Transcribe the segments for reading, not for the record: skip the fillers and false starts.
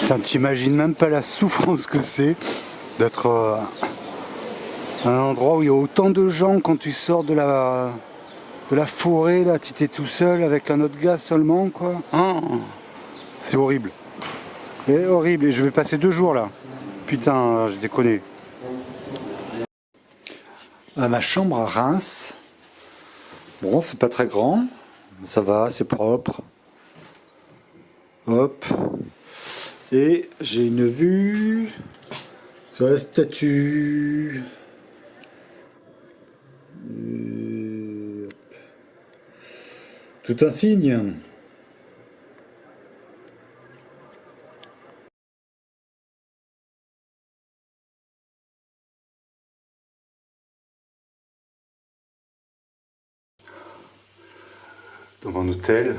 Putain, t'imagines même pas la souffrance que c'est d'être à un endroit où il y a autant de gens quand tu sors de la forêt, là, tu étais tout seul avec un autre gars seulement, quoi. C'est horrible. C'est horrible, et je vais passer 2 jours là. Putain, j'ai déconné. Ma chambre à Reims. Bon, c'est pas très grand. Ça va, c'est propre. Hop. Et j'ai une vue sur la statue. Tout un signe. Dans mon hôtel,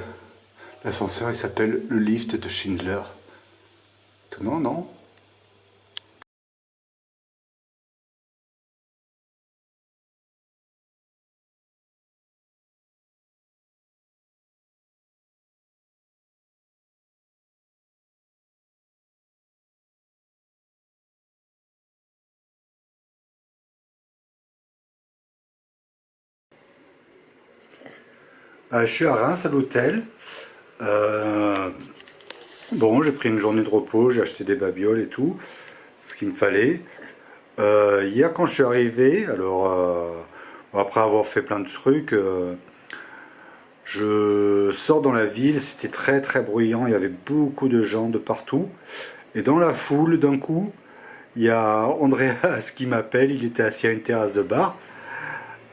l'ascenseur il s'appelle le lift de Schindler. Étonnant, non? Je suis à Reims à l'hôtel. Bon, j'ai pris une journée de repos, j'ai acheté des babioles et tout, ce qu'il me fallait. Hier, quand je suis arrivé, alors après avoir fait plein de trucs, je sors dans la ville, c'était très très bruyant, il y avait beaucoup de gens de partout. Et dans la foule, d'un coup, il y a Andreas qui m'appelle, il était assis à une terrasse de bar.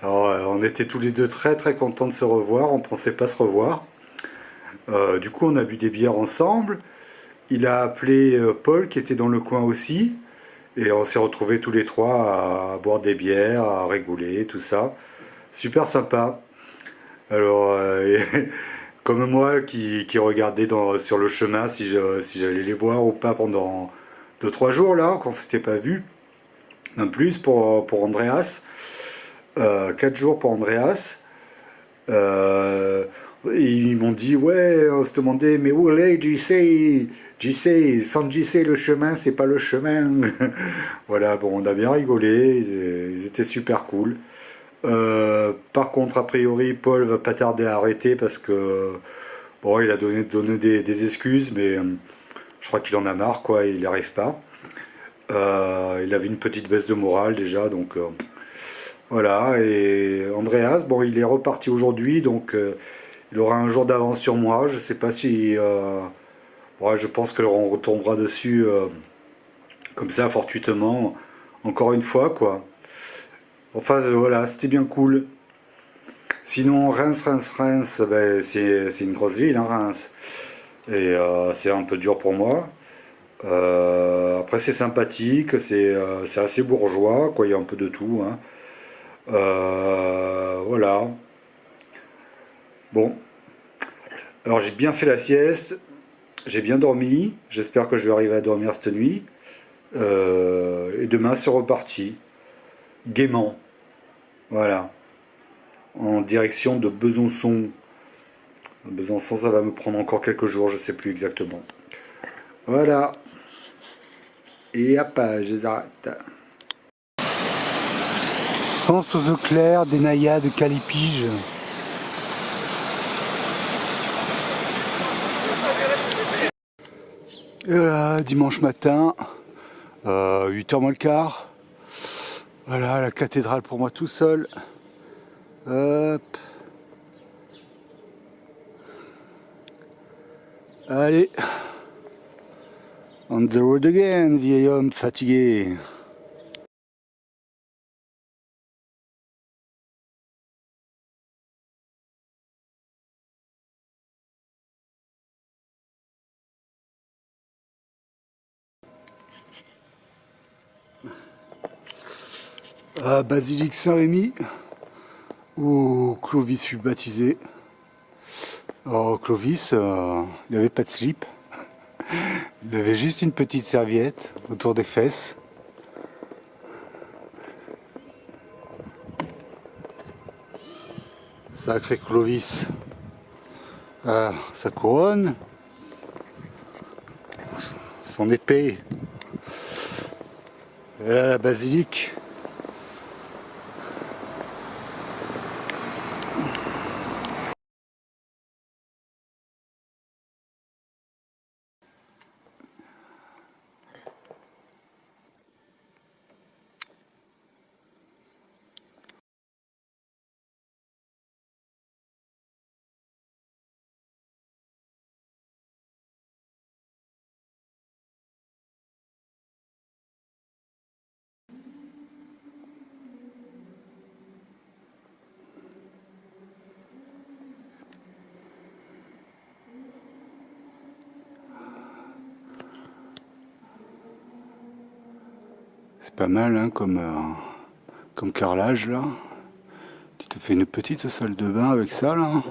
Alors, on était tous les deux très très contents de se revoir, on ne pensait pas se revoir. Du coup, on a bu des bières ensemble. Il a appelé Paul qui était dans le coin aussi. Et on s'est retrouvés tous les trois à boire des bières, à rigoler, tout ça. Super sympa. Alors, comme moi qui regardais sur le chemin si j'allais les voir ou pas pendant 2 3 jours là, quand on s'était pas vu. Un plus pour Andreas. 4 jours pour Andreas. Et ils m'ont dit, ouais, on se demandait, mais où est JC, sans JC, le chemin, c'est pas le chemin. Voilà, bon, on a bien rigolé, ils étaient super cool. Par contre, a priori, Paul va pas tarder à arrêter parce que, bon, il a donné des excuses, mais je crois qu'il en a marre, quoi, il n'y arrive pas. Il avait une petite baisse de morale déjà, donc voilà. Et Andreas, bon, il est reparti aujourd'hui, donc il aura un jour d'avance sur moi. Je sais pas si. Ouais, je pense qu'on retombera dessus comme ça, fortuitement, encore une fois, quoi. Enfin, voilà, c'était bien cool. Sinon, Reims, ben, c'est une grosse ville, hein, Reims. Et c'est un peu dur pour moi. Après, c'est sympathique, c'est assez bourgeois, quoi. Il y a un peu de tout, hein. Voilà. Bon. Alors, j'ai bien fait la sieste. J'ai bien dormi, j'espère que je vais arriver à dormir cette nuit. Et demain c'est reparti, gaiement, voilà, en direction de Besançon. Besançon ça va me prendre encore quelques jours, je sais plus exactement. Voilà, et hop, je arrête. Sans eau claire, des naïades calipiges. Et voilà, dimanche matin, 8h moins le quart. Voilà, la cathédrale pour moi tout seul. Hop. Allez. On the road again, vieil homme fatigué. Basilique Saint-Rémy, où Clovis fut baptisé. Alors Clovis, il n'avait pas de slip, il avait juste une petite serviette autour des fesses. Sacré Clovis, sa couronne, son épée. Et là, la basilique. C'est pas mal hein, comme carrelage là. Tu te fais une petite salle de bain avec ça là.